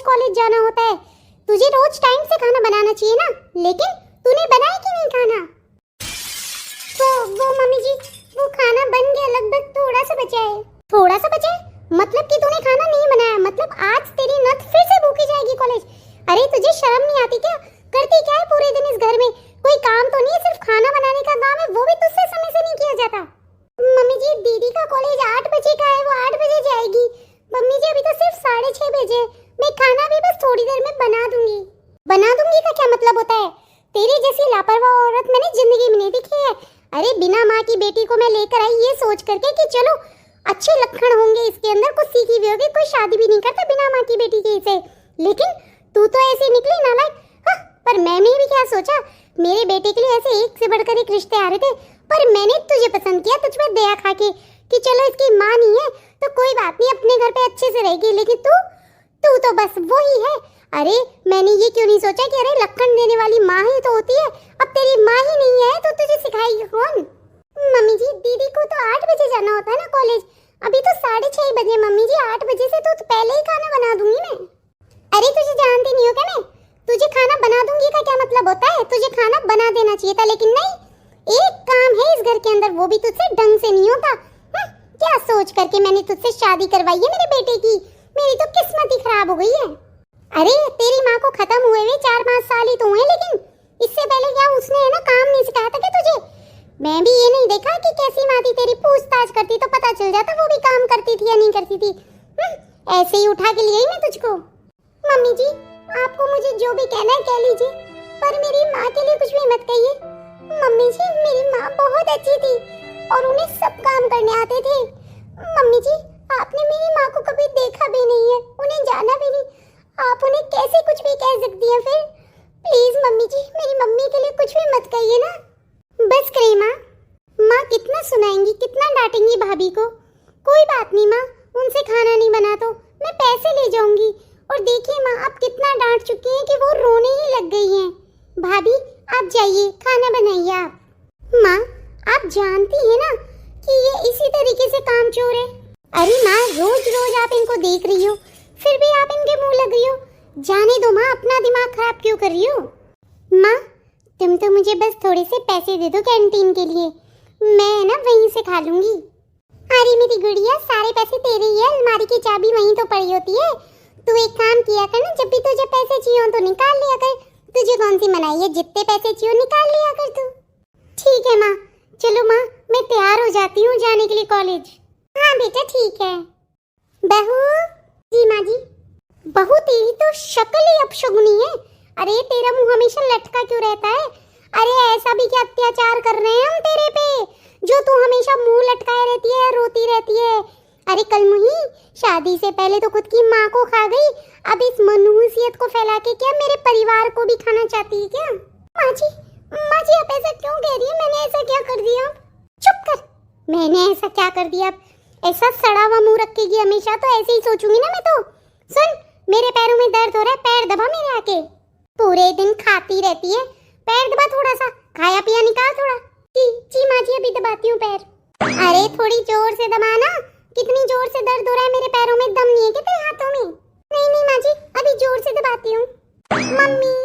College जाना होता है। तुझे रोज टाइम से खाना बनाना चाहिए ना, लेकिन तूने बनाया क्यों नहीं खाना? तो वो मम्मी जी, वो खाना बन गया, लगभग थोड़ा सा बचा है। थोड़ा सा बचा है मतलब कि तूने खाना नहीं बनाया, मतलब आज तेरी नथ फिर से भूखी जाएगी कॉलेज। अरे तुझे शर्म नहीं आती क्या? करती क्या है पूरे दिन इस घर में? कोई काम तो नहीं है, सिर्फ खाना बनाने का काम है, वो भी तुझसे समय से नहीं किया जाता। मम्मी जी, दीदी का कॉलेज 8 बजे का है, वो 8 बजे जाएगी। मम्मी जी अभी तो सिर्फ 6:30 बजे, मैं खाना भी बस थोड़ी देर में बना दूंगी। बना दूंगी का क्या मतलब होता है? तेरी जैसी लापरवाह औरत मैंने जिंदगी में नहीं देखी है। अरे बिना माँ की बेटी को मैं लेकर आई ये सोच करके कि चलो अच्छे लक्षण होंगे इसके अंदर, कुछ सीखी भी होगी, कोई शादी भी नहीं करता बिना माँ की बेटी के इसे। लेकिन तू तो ऐसे निकली नालायक। पर मैंने भी क्या सोचा, मेरे बेटे के लिए ऐसे एक से बढ़कर एक रिश्ते आ रहे थे, पर मैंने तुझे पसंद किया, तुझ पर दया खा के कि चलो इसकी माँ नहीं है तो कोई बात नहीं, अपने घर पे अच्छे से रहेगी। लेकिन तू तो बस वही है। अरे मैंने ये क्यों नहीं सोचा कि अरे लक्षण देने वाली माँ ही तो होती है। अब तेरी माँ ही नहीं है तो तुझे सिखाएगी कौन? मम्मी जी, दीदी को तो 8 बजे जाना होता है ना कॉलेज, अभी तो 6:30 बजे। मम्मी जी 8 बजे से तो पहले ही खाना बना दूंगी मैं। अरे तुझे जानती नहीं हो क्या मैं? तुझे खाना बना दूंगी का क्या मतलब होता है? तुझे खाना बना देना चाहिए था, लेकिन नहीं, एक काम है इस घर के अंदर, वो भी तुझसे ढंग से नहीं होता। क्या सोच करके मैंने तुझसे शादी करवाई है मेरे बेटे की? मेरी तो किस्मत ही खराब हो गई है। अरे तेरी माँ को खत्म हुए हुए 4-5 साल ही तो हुए, लेकिन इससे पहले क्या उसने है ना काम नहीं सिखाया था क्या तुझे? मैं भी ये नहीं देखा कि कैसी माँ थी तेरी, पूछताछ करती तो पता चल जाता वो भी काम करती थी या नहीं करती थी। ऐसे ही उठा के लिए ही मैं तुझको। मम्मी जी आपको मुझे जो भी कहना है कह लीजिए, पर मेरी माँ के लिए कुछ भी मत कहिए। मम्मी जी मेरी माँ बहुत अच्छी थी और उन्हें सब काम करने आते थे। मम्मी जी आपने मेरी माँ को कभी देखा भी नहीं है, उन्हें जाना भी नहीं, आप उन्हें कैसे कुछ भी कह सकती हैं फिर? प्लीज मम्मी जी मेरी मम्मी के लिए कुछ भी मत कहिए ना। बस करे माँ, माँ कितना सुनाएंगी, कितना डांटेंगी भाभी को? कोई बात नहीं माँ, उनसे खाना नहीं बना तो मैं पैसे ले जाऊंगी। और देखिए माँ आप कितना डांट चुकी हैं कि वो रोने ही लग गई हैं। भाभी आप जाइए, खाना बनाइए आप। माँ आप जानती हैं ना कि ये इसी तरीके से काम चोर है। अरे माँ रोज रोज आप इनको देख रही हो, फिर भी आप इनके मुंह लग रही हो। जाने दो माँ, अपना दिमाग खराब क्यों कर रही हो? माँ तुम तो मुझे बस थोड़े से पैसे दे दो कैंटीन के लिए, मैं ना वहीं से खा लूंगी। अरे मेरी गुड़िया सारे पैसे तेरे ही है, अलमारी की चाबी वहीं तो पड़ी होती है। तू एक काम किया कर ना, जब भी तुझे पैसे चाहिए हो तो निकाल लिया कर। तुझे कौन सी मनाही है, जितने पैसे चाहिए निकाल लिया कर तू। ठीक है माँ, चलो माँ मैं तैयार हो जाती हूँ जाने के लिए कॉलेज। हाँ बेटा ठीक है। बहू जी। माँ जी। बहू तेरी तो शक्ल ही अपशगुनी है। अरे तेरा मुंह हमेशा लटका क्यों रहता है? अरे ऐसा भी क्या अत्याचार कर रहे हैं हम तेरे पे, जो तू हमेशा मुंह लटकाए रहती है, रोती रहती है? अरे कल मुही शादी से पहले तो खुद की माँ को खा गई, अब इस मनहूसियत को फैला के क्या मेरे परिवार को भी खाना चाहती है क्या? माँ जी आप ऐसा क्यों कह रही है? मैंने ऐसा क्या कर दिया? चुप कर। मैंने ऐसा क्या कर दिया? ऐसा सड़ा हुआ मुंह रखेगी हमेशा तो ऐसे ही सोचूंगी ना मैं तो। सुन मेरे पैरों में दर्द हो रहा है, पैर दबा मेरे आके। पूरे दिन खाती रहती है, पैर दबा थोड़ा सा, खाया पिया निकाल थोड़ा। जी माँ जी अभी दबाती हूँ पैर। अरे थोड़ी जोर से दबाना, कितनी जोर से दर्द हो रहा है मेरे पैरों में, दम नहीं है क्या तेरे हाथों में? नहीं माँ जी अभी जोर से दबाती हूँ। मम्मी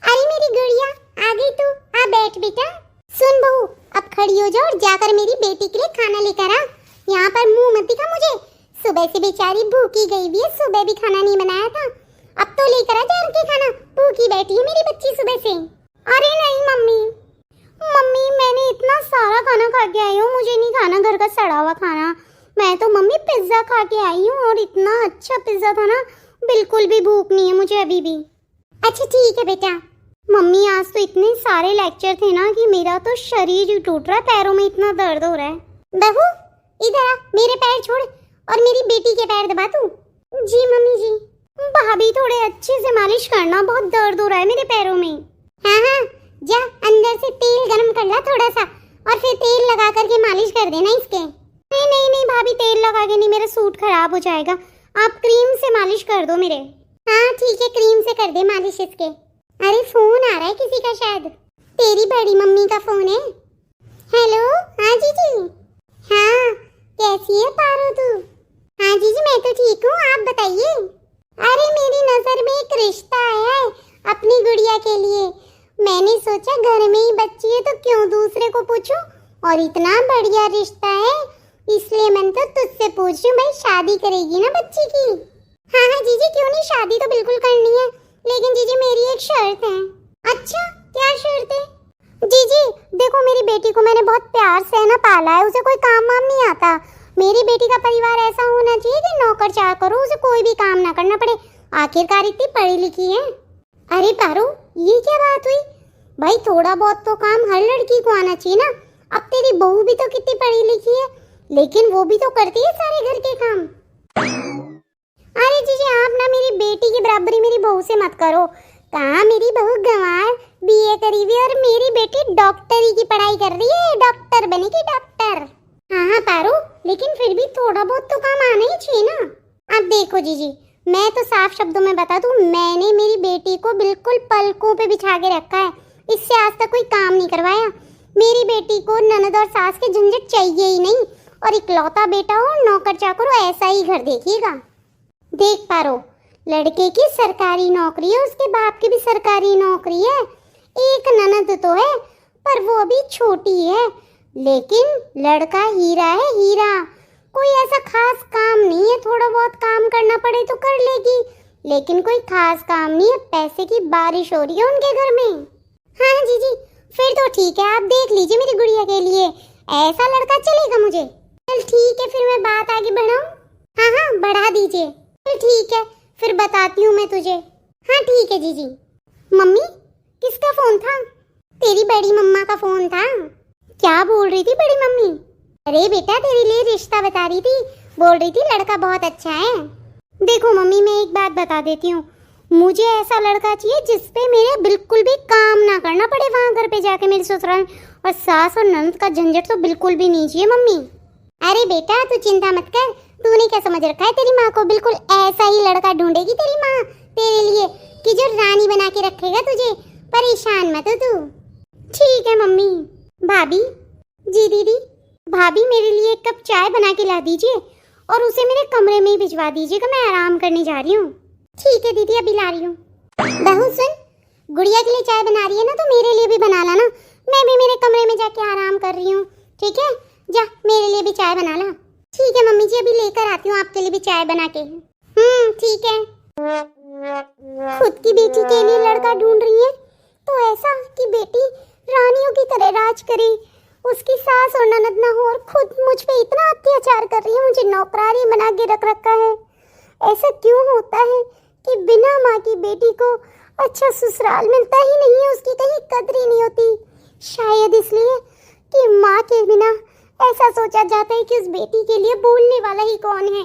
अरे मेरी गुड़िया आ गई तू, आ बैठ बेटा। सुन बहू अब खड़ी हो जा और जाकर मेरी बेटी के लिए खाना लेकर आ। यहाँ पर मुंह मत दिखा मुझे, सुबह से बेचारी भूखी गई भी है, सुबह भी खाना नहीं बनाया था, अब तो लेकर आ जा के खाना। भूखी बैठी है मेरी बच्ची सुबह से। अरे नहीं मम्मी मैंने इतना सारा खाना खा के आई हूँ, मुझे नहीं खाना घर का सड़ा हुआ खाना। मैं तो मम्मी पिज्जा खा के आई हूँ और इतना अच्छा पिज्जा था ना, बिल्कुल भी भूख नहीं है मुझे अभी भी। अच्छा ठीक है बेटा। मम्मी आज तो इतने सारे लेक्चर थे ना कि मेरा तो शरीर ही टूट रहा है, पैरों में इतना दर्द हो रहा है। बहू इधर आ, मेरे पैर छोड़ और मेरी बेटी के पैर दबा तू। जी मम्मी जी। भाभी थोड़े अच्छे से मालिश करना, बहुत दर्द हो रहा है मेरे पैरों में। हाँ जा अंदर से तेल गरम कर ला थोड़ा सा और फिर तेल लगा करके मालिश कर देना इसके। नहीं भाभी तेल लगा के नहीं, मेरा सूट खराब हो जाएगा, आप क्रीम से मालिश कर दो मेरे। हाँ ठीक है क्रीम से कर दे मालिश इसके। अरे फोन आ रहा है किसी का, शायद तेरी बड़ी मम्मी का फोन है। हेलो हाँ जीजी। हाँ कैसी है पारो तू? हाँ जीजी मैं तो ठीक हूँ, आप बताइए। अरे मेरी नजर में गुड़िया के लिए। मैंने सोचा घर में ही बच्ची है तो क्यों दूसरे को पूछूं, और इतना बढ़िया रिश्ता है इसलिए मैंने तो तुझसे पूछ रही हूँ। भाई शादी करेगी ना बच्ची की? हाँ हाँ जीजी, क्यों नहीं, शादी तो बिल्कुल करनी है, लेकिन जीजी मेरी एक शर्त है। अच्छा, क्या शर्त है? जीजी देखो, मेरी बेटी को मैंने बहुत प्यार से ना पाला है, उसे कोई काम वाम नहीं आता। मेरी बेटी का परिवार ऐसा होना चाहिए कि नौकर चाकर करो, उसे कोई भी काम ना करना पड़े, आखिरकार इतनी पढ़ी लिखी है। अरे पारो, ये क्या बात हुई? भाई थोड़ा बहुत तो काम हर लड़की को आना चाहिए ना। अब तेरी बहू भी तो कितनी पढ़ी लिखी है, लेकिन वो भी तो करती है सारे घर के काम। अरे जीजी आप ना मेरी बेटी की बराबरी मेरी बहू से मत करो। कहाँ मेरी बहू गंवार बीए करी हुई और मेरी बेटी डॉक्टरी की पढ़ाई कर रही है, डॉक्टर बनेगी डॉक्टर। हाँ हाँ पारो, लेकिन फिर भी थोड़ा बहुत तो काम आना ही चाहिए ना। अब देखो जीजी, मैं तो साफ शब्दों में बता दूं, मैंने मेरी बेटी को बिल्कुल पलकों पे बिछा के रखा है, इससे आज तक कोई काम नहीं करवाया। मेरी बेटी को ननद और सास के झंझट चाहिए ही नहीं, और इकलौता बेटा हो नौकर चाकर हो ऐसा ही घर देखिएगा। देख पारो, लड़के की सरकारी नौकरी है, उसके बाप की भी सरकारी नौकरी है, एक ननद तो है पर वो अभी छोटी है, लेकिन लड़का हीरा है हीरा। कोई ऐसा खास काम नहीं है, थोड़ा बहुत काम करना पड़े तो कर लेगी, लेकिन कोई खास काम नहीं है। पैसे की बारिश हो रही है उनके घर में। हाँ जीजी फिर तो ठीक है, आप देख लीजिए मेरी गुड़िया के लिए, ऐसा लड़का चलेगा मुझे। चल ठीक है, फिर मैं बात आगे बढ़ाऊं? हाँ हाँ बढ़ा दीजिए। चल ठीक है, फिर बताती हूँ मैं तुझे। हाँ ठीक है जीजी। मम्मी किसका फोन था? तेरी बड़ी मम्मा का फोन था। क्या बोल रही थी बड़ी मम्मी? अरे बेटा तेरे लिए रिश्ता बता रही थी, बोल रही थी लड़का बहुत अच्छा है। देखो मम्मी मैं एक बात बता देती हूँ, मुझे ऐसा लड़का चाहिए जिसपे मेरे बिल्कुल भी काम ना करना पड़े वहाँ घर पे जाके मेरे ससुराल, और सास और ननद का झंझट तो बिल्कुल भी नहीं चाहिए मम्मी। अरे बेटा तू चिंता मत कर, तूने क्या समझ रखा है, तेरी माँ को बिल्कुल ऐसा ही लड़का ढूंढेगी तेरी माँ तेरे लिए, कि जो रानी बना के रखेगा तुझे, परेशान मत हो तू। ठीक है मम्मी। भाभी जी दीदी, भाभी मेरे लिए एक कप चाय बना के ला दीजिए और उसे मेरे कमरे में ही भिजवा दीजिएगा, मैं आराम करने जा रही हूँ। ठीक है दीदी अभी ला रही हूँ। बहू सुन, गुड़िया के लिए चाय बना रही है ना तो मेरे लिए भी बना लाना, मैं भी मेरे कमरे में जाके आराम कर रही हूँ। ठीक है, जा मेरे लिए भी चाय बना ला। ठीक है मम्मी जी, अभी लेकर आती हूँ आपके लिए भी चाय बना के। ठीक है। खुद की बेटी के लिए लड़का ढूंढ रही है तो ऐसा कि बेटी रानियों की तरह राज करे, उसकी सास और ननद ना हो, और खुद मुझ पे इतना अत्याचार कर रही है, मुझे नौकरानी बना के रख रखा है। ऐसा क्यों होता है कि बिना माँ की बेटी को अच्छा ससुराल मिलता ही नहीं है, उसकी कहीं कदर ही नहीं होती। शायद इसलिए कि माँ के बिना ऐसा सोचा जाता है कि उस बेटी के लिए बोलने वाला ही कौन है।